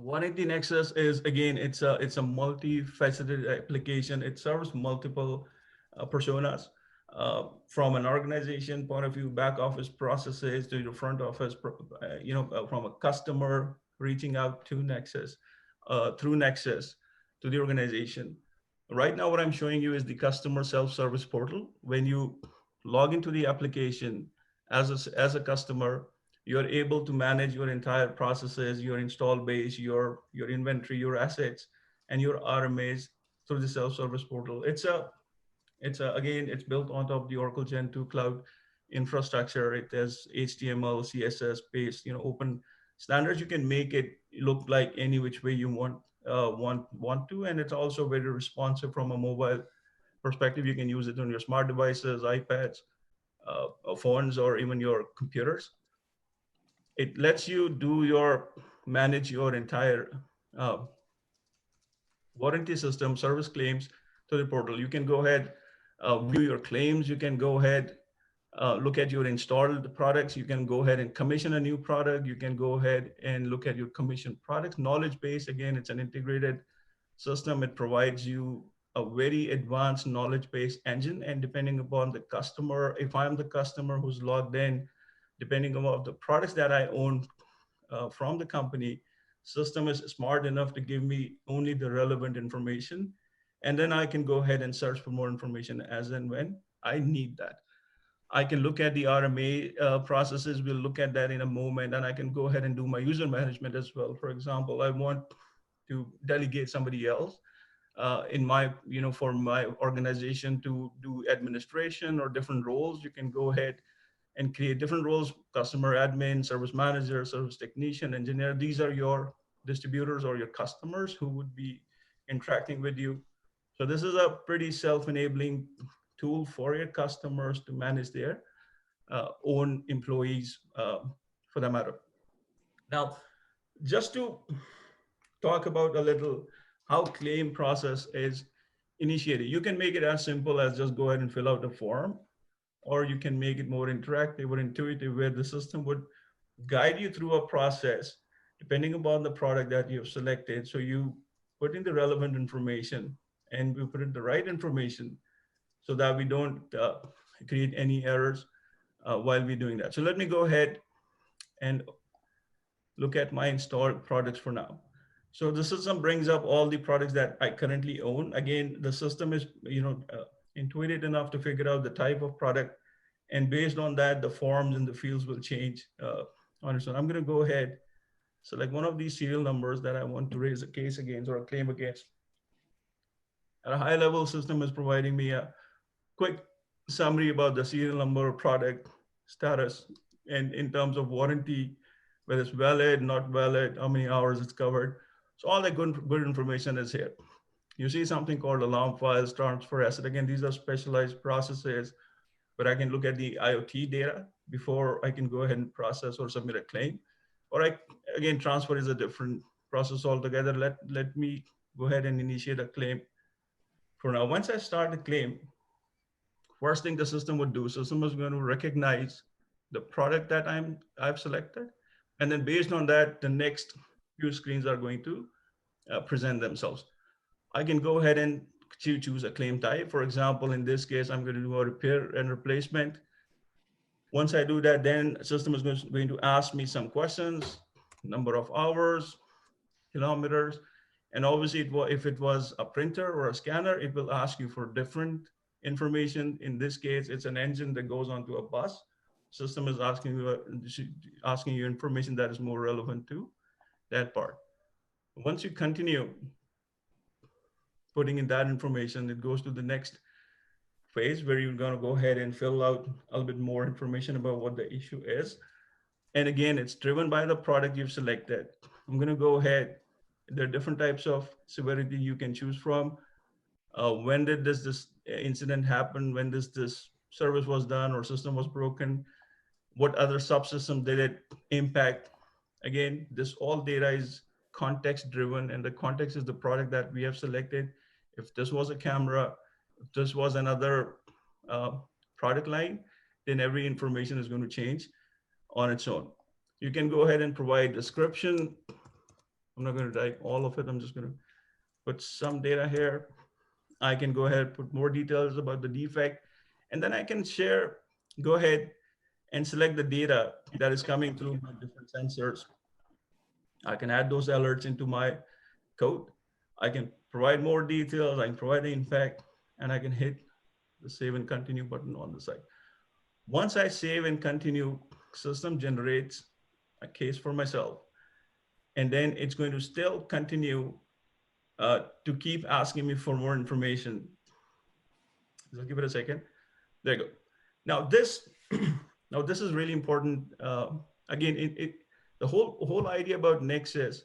Warranty Nexus is, again, it's a multifaceted application. It serves multiple personas, from an organization point of view, back office processes to your front office, from a customer reaching out to Nexus, through Nexus to the organization. Right now, what I'm showing you is the customer self-service portal. When you log into the application as a customer, you're able to manage your entire processes, your install base, your inventory, your assets, and your RMAs through the self-service portal. Again, it's built on top of the Oracle Gen 2 cloud infrastructure. It has HTML, CSS based, open standards. You can make it look like any which way you want to, and it's also very responsive from a mobile perspective. You can use it on your smart devices, iPads, phones, or even your computers. It lets you manage your entire uh, warranty system, service claims to the portal. You can go ahead, view your claims. You can go ahead, look at your installed products. You can go ahead and commission a new product. You can go ahead and look at your commissioned products. Knowledge base, again, it's an integrated system. It provides you a very advanced knowledge base engine. And depending upon the customer, if I'm the customer who's logged in, depending on the products that I own from the company, system is smart enough to give me only the relevant information. And then I can go ahead and search for more information as and when I need that. I can look at the RMA processes. We'll look at that in a moment. And I can go ahead and do my user management as well. For example, I want to delegate somebody else for my organization to do administration or different roles. You can go ahead and create different roles: customer admin, service manager, service technician, engineer. These are your distributors or your customers who would be interacting with you. So this is a pretty self-enabling tool for your customers to manage their own employees, for that matter. Now, just to talk about a little how claim process is initiated. You can make it as simple as just go ahead and fill out a form, or you can make it more interactive or intuitive, where the system would guide you through a process depending upon the product that you've selected. So you put in the relevant information, and we put in the right information so that we don't create any errors while we're doing that. So let me go ahead and look at my installed products for now. So the system brings up all the products that I currently own. Again, the system is intuitive enough to figure out the type of product, and based on that, the forms and the fields will change on its own. I'm going to go ahead, select one of these serial numbers that I want to raise a case against or a claim against. At a high level, system is providing me a quick summary about the serial number, product status, and in terms of warranty, whether it's valid, not valid, how many hours it's covered. So all that good information is here. You see something called alarm files, transfer asset. Again, these are specialized processes, but I can look at the IoT data before I can go ahead and process or submit a claim. Or again, transfer is a different process altogether. Let me go ahead and initiate a claim for now. Once I start the claim, first thing the system would do, system is going to recognize the product that I've selected. And then based on that, the next few screens are going to present themselves. I can go ahead and choose a claim type. For example, in this case, I'm going to do a repair and replacement. Once I do that, then the system is going to ask me some questions: number of hours, kilometers, and obviously if it was a printer or a scanner, it will ask you for different information. In this case, it's an engine that goes onto a bus. System is asking you information that is more relevant to that part. Once you continue putting in that information, it goes to the next phase where you're going to go ahead and fill out a little bit more information about what the issue is. And again, it's driven by the product you've selected. I'm going to go ahead. There are different types of severity you can choose from. When did this incident happen? When this service was done or system was broken? What other subsystem did it impact? Again, this all data is context driven, and the context is the product that we have selected. If this was a camera, if this was another product line, then every information is going to change on its own. You can go ahead and provide description. I'm not going to type all of it. I'm just going to put some data here. I can go ahead, put more details about the defect, and then I can share, go ahead and select the data that is coming through my different sensors. I can add those alerts into my code. I can provide more details. I can provide the impact, and I can hit the save and continue button on the side. Once I save and continue, system generates a case for myself, and then it's going to still continue to keep asking me for more information. Just give it a second. There you go. Now this, now this is really important. Again, the whole idea about Nexus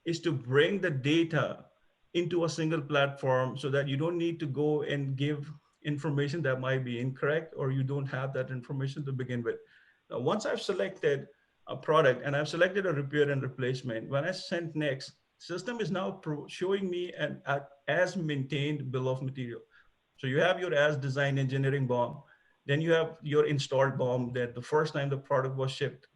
is to bring the data into a single platform so that you don't need to go and give information that might be incorrect or you don't have that information to begin with. Now, once I've selected a product and I've selected a repair and replacement, when I send next, system is now showing me an as maintained bill of material. So you have your as design engineering BOM, then you have your installed BOM that the first time the product was shipped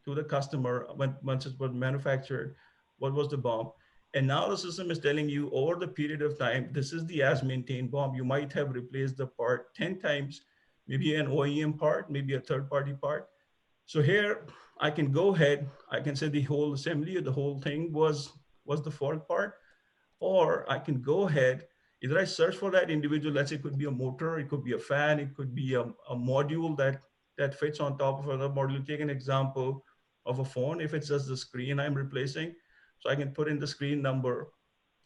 to the customer once it was manufactured, what was the BOM. And now the system is telling you over the period of time, this is the as maintained BOM. You might have replaced the part 10 times, maybe an OEM part, maybe a third party part. So here I can go ahead, I can say the whole assembly or the whole thing was the fault part, or I can go ahead, either I search for that individual, let's say it could be a motor, it could be a fan, it could be a module that fits on top of another module. Take an example of a phone. If it's just the screen I'm replacing, so I can put in the screen number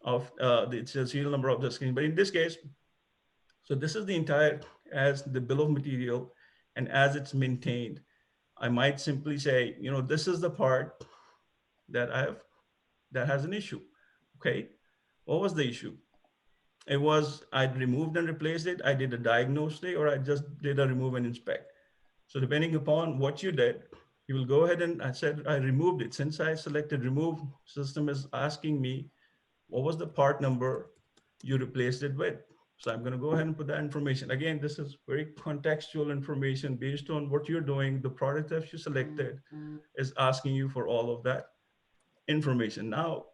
of the serial number of the screen. But in this case, so this is the entire as the bill of material, and as it's maintained, I might simply say, you know, this is the part that that has an issue. Okay, what was the issue? It was I'd removed and replaced it. I did a diagnostic, or I just did a remove and inspect. So depending upon what you did, you will go ahead and I said I removed it. Since I selected remove, system is asking me what was the part number you replaced it with. So I'm going to go ahead and put that information. Again, this is very contextual information based on what you're doing. The product that you selected is asking you for all of that information. Now,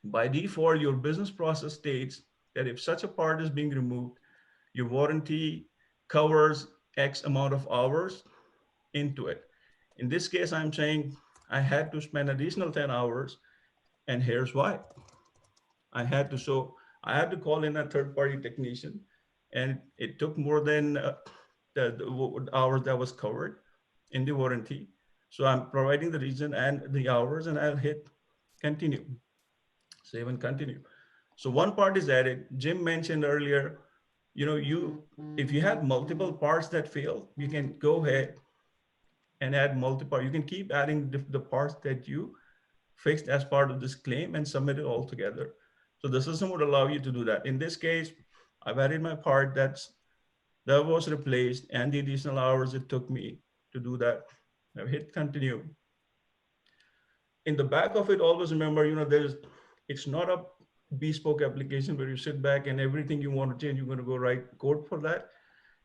by default, your business process states that if such a part is being removed, your warranty covers X amount of hours into it. In this case, I'm saying I had to spend additional 10 hours, and here's why. I had to call in a third party technician, and it took more than the hours that was covered in the warranty. So I'm providing the reason and the hours, and I'll hit continue, save and continue. So one part is added. Jim mentioned earlier, you know, if you have multiple parts that fail, you can go ahead and add multiple. You can keep adding the parts that you fixed as part of this claim and submit it all together. So the system would allow you to do that. In this case, I've added my part that was replaced and the additional hours it took me to do that. I've hit continue. In the back of it, always remember, you know, it's not a bespoke application where you sit back and everything you want to change, you're going to go write code for that.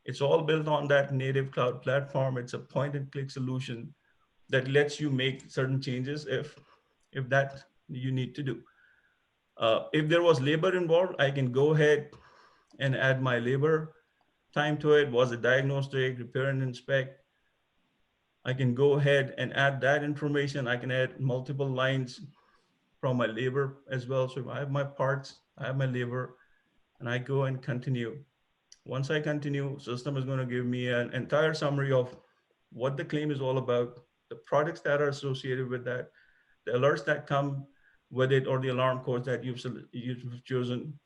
It's all built on that native cloud platform. It's a point and click solution that lets you make certain changes if that you need to do. If there was labor involved, I can go ahead and add my labor time to it. Was it diagnostic, repair and inspect? I can go ahead and add that information. I can add multiple lines from my labor as well. So if I have my parts, I have my labor, and I go and continue. Once I continue, system is going to give me an entire summary of what the claim is all about, the products that are associated with that, the alerts that come with it, or the alarm codes that you've chosen.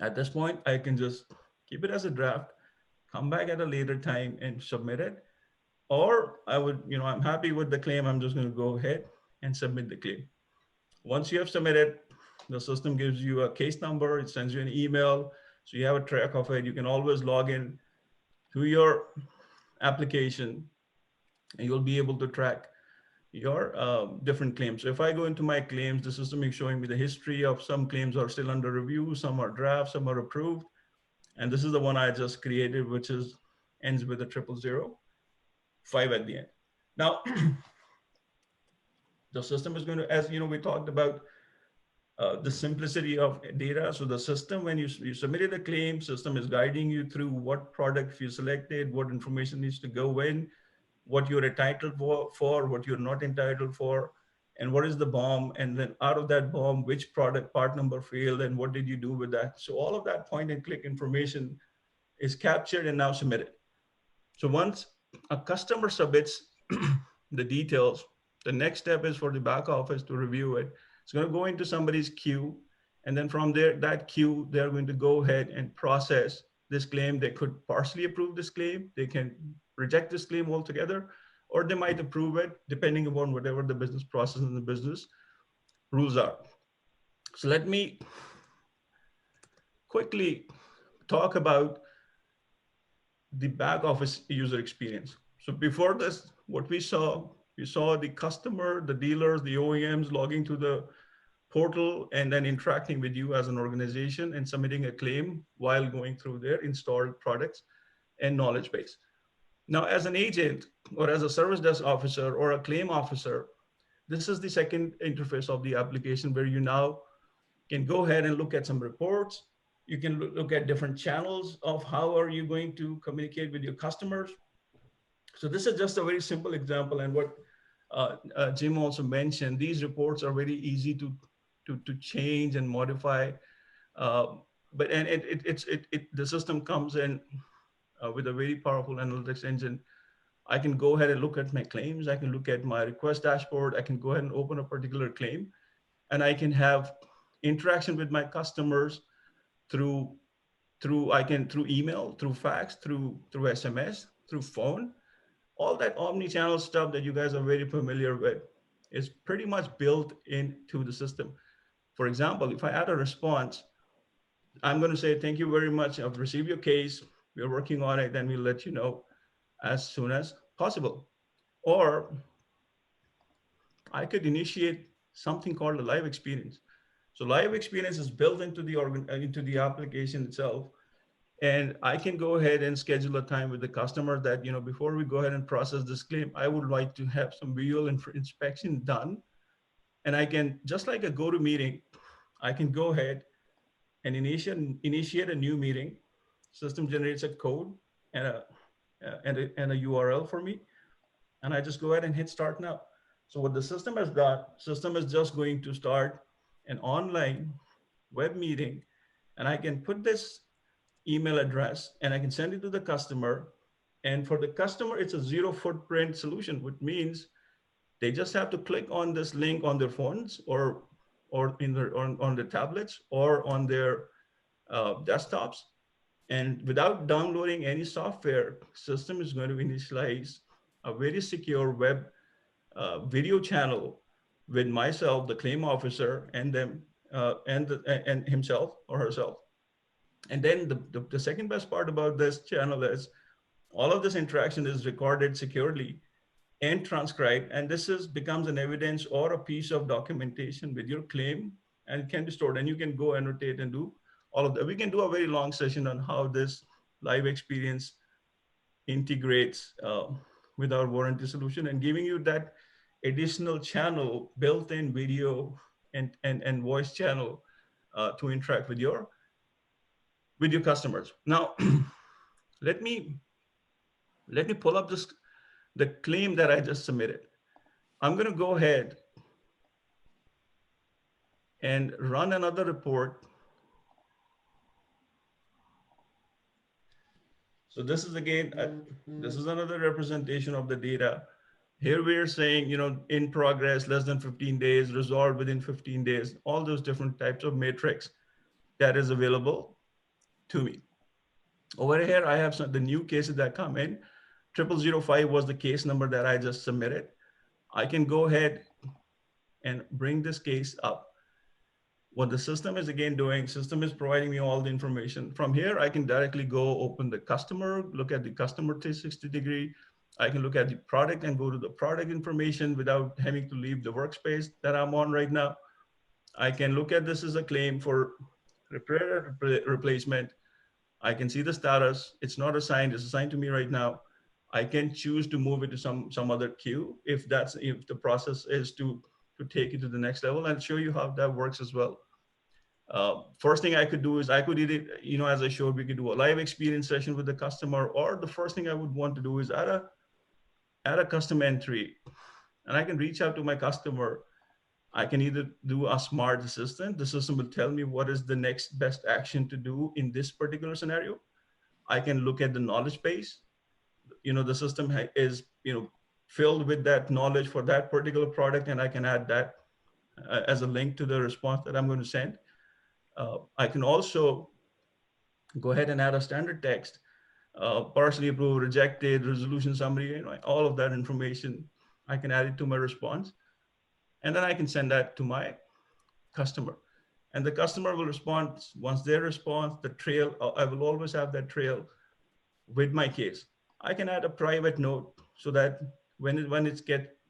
At this point, I can just keep it as a draft, come back at a later time and submit it. Or I would, you know, I'm happy with the claim. I'm just going to go ahead and submit the claim. Once you have submitted, the system gives you a case number. It sends you an email. So you have a track of it. You can always log in to your application and you'll be able to track your different claims. So if I go into my claims, the system is showing me the history of some claims are still under review, some are draft, some are approved. And this is the one I just created, which ends with a 0005 at the end. Now, The system is going to, as you know, we talked about the simplicity of data. So the system, when you submitted a claim, system is guiding you through what product you selected, what information needs to go in, what you're entitled for, what you're not entitled for, and what is the BOM, and then out of that BOM, which product part number failed, and what did you do with that. So all of that point and click information is captured and now submitted. So once a customer submits the details, the next step is for the back office to review it. It's going to go into somebody's queue. And then from there, that queue, they're going to go ahead and process this claim. They could partially approve this claim. They can reject this claim altogether, or they might approve it depending upon whatever the business process and the business rules are. So let me quickly talk about the back office user experience. So before this, what we saw the customer, the dealers, the OEMs logging to the portal and then interacting with you as an organization and submitting a claim while going through their installed products and knowledge base. Now, as an agent or as a service desk officer or a claim officer, this is the second interface of the application where you now can go ahead and look at some reports. You can look at different channels of how are you going to communicate with your customers. So this is just a very simple example. And what Jim also mentioned, these reports are very easy to change and modify. But the system comes in with a very powerful analytics engine. I can go ahead and look at my claims. I can look at my request dashboard. I can go ahead and open a particular claim, and I can have interaction with my customers through email, through fax, through SMS, through phone. All that omni-channel stuff that you guys are very familiar with is pretty much built into the system. For example, if I add a response, I'm going to say, thank you very much. I've received your case. We're working on it, and we'll let you know as soon as possible. Or I could initiate something called a live experience. So live experience is built into the application itself. And I can go ahead and schedule a time with the customer that, before we go ahead and process this claim, I would like to have some visual inspection done. And I can, just like a go-to meeting, I can go ahead and initiate a new meeting. System generates a code and a URL for me. And I just go ahead and hit start now. So what the system has done, system is just going to start an online web meeting, and I can put this email address and I can send it to the customer. And for the customer, it's a zero footprint solution, which means they just have to click on this link on their phones or on their tablets or on their desktops. And without downloading any software, system is going to initialize a very secure web video channel with myself, the claim officer, and them, and himself or herself. And then the second best part about this channel is all of this interaction is recorded securely and transcribed, and this becomes an evidence or a piece of documentation with your claim, and it can be stored, and you can go annotate and do all of that. We can do a very long session on how this live experience integrates with our warranty solution and giving you that additional channel, built-in video and voice channel to interact with your customers. Now, let me pull up the claim that I just submitted. I'm going to go ahead and run another report. So this is again, this is another representation of the data. Here we're saying, in progress, less than 15 days, resolved within 15 days, all those different types of matrix that is available to me. Over here, I have the new cases that come in. 0005 was the case number that I just submitted. I can go ahead and bring this case up. What the system is again doing, system is providing me all the information. From here, I can directly go open the customer, look at the customer 360 degree. I can look at the product and go to the product information without having to leave the workspace that I'm on right now. I can look at this as a claim for repair replacement. I can see the status. It's not assigned, it's assigned to me right now. I can choose to move it to some other queue if the process is to to take it to the next level and show you how that works as well. First thing I could do is I could either, as I showed, we could do a live experience session with the customer, or the first thing I would want to do is add a custom entry, and I can reach out to my customer. I can either do a smart assistant. The system will tell me what is the next best action to do in this particular scenario. I can look at the knowledge base. The system is, filled with that knowledge for that particular product, and I can add that as a link to the response that I'm going to send. I can also go ahead and add a standard text, partially approved, rejected, resolution summary, all of that information. I can add it to my response, and then I can send that to my customer. And the customer will respond. Once they respond, the trail, I will always have that trail with my case. I can add a private note so that when it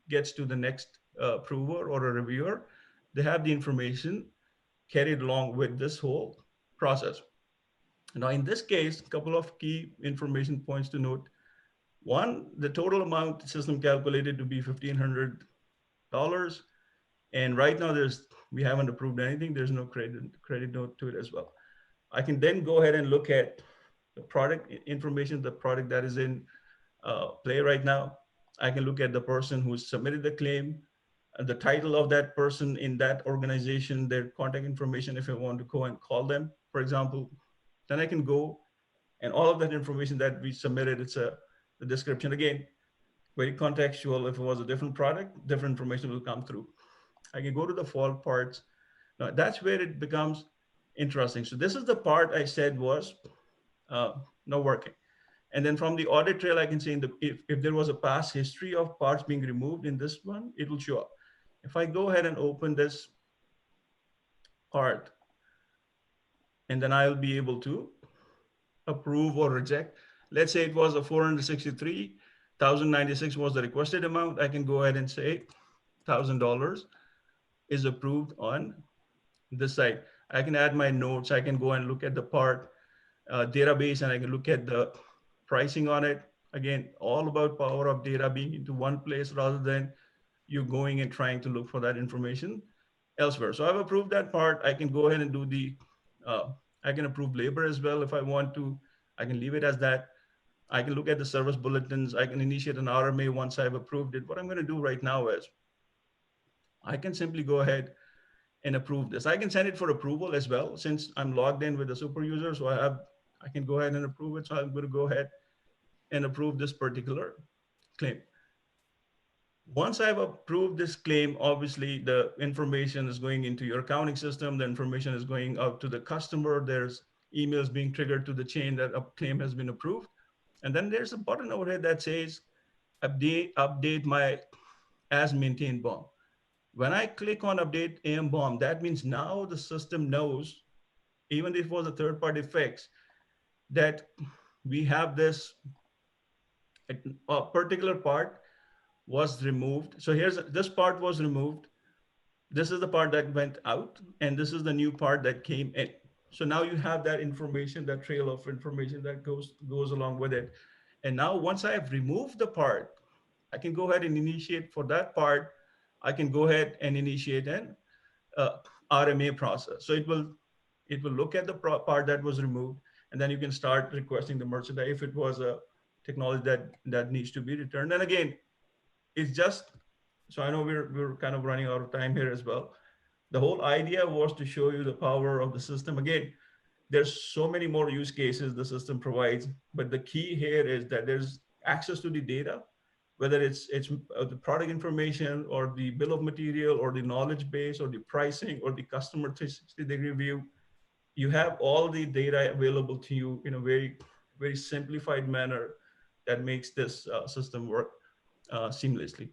gets to the next approver or a reviewer, they have the information carried along with this whole process. Now, in this case, a couple of key information points to note. One, the total amount the system calculated to be $1,500. And right now we haven't approved anything. There's no credit note to it as well. I can then go ahead and look at the product information, the product that is in play right now. I can look at the person who submitted the claim, the title of that person in that organization, their contact information, if I want to go and call them, for example. Then I can go, and all of that information that we submitted, it's the description. Again, very contextual. If it was a different product, different information will come through. I can go to the fault parts. Now, that's where it becomes interesting. So this is the part I said was not working. And then from the audit trail, I can see if there was a past history of parts being removed in this one, it will show up. If I go ahead and open this part, and then I'll be able to approve or reject. Let's say it was a $463,096 was the requested amount. I can go ahead and say $1,000 is approved on this side. I can add my notes. I can go and look at the part database, and I can look at the pricing on it. Again, all about power of data being into one place rather than you going and trying to look for that information elsewhere. So I've approved that part. I can go ahead and do I can approve labor as well if I want to. I can leave it as that. I can look at the service bulletins. I can initiate an RMA once I've approved it. What I'm going to do right now is I can simply go ahead and approve this. I can send it for approval as well since I'm logged in with the super user. So I can go ahead and approve it. So I'm going to go ahead and approve this particular claim. Once I've approved this claim, obviously the information is going into your accounting system. The information is going out to the customer. There's emails being triggered to the chain that a claim has been approved. And then there's a button over here that says update my as maintained BOM. When I click on update AM BOM, that means now the system knows, even if it was a third-party fix, that we have this a particular part was removed. So this part was removed. This is the part that went out, and this is the new part that came in. So now you have that information, that trail of information that goes along with it. And now once I have removed the part, I can go ahead and initiate for that part. I can go ahead and initiate an RMA process. So it will look at the part that was removed, and then you can start requesting the merchandise if it was a technology that needs to be returned. And again, it's just, so I know we're kind of running out of time here as well. The whole idea was to show you the power of the system. Again, there's so many more use cases the system provides, but the key here is that there's access to the data, whether it's the product information or the bill of material or the knowledge base or the pricing or the customer 360-degree view. You have all the data available to you in a very, very simplified manner that makes this system work seamlessly.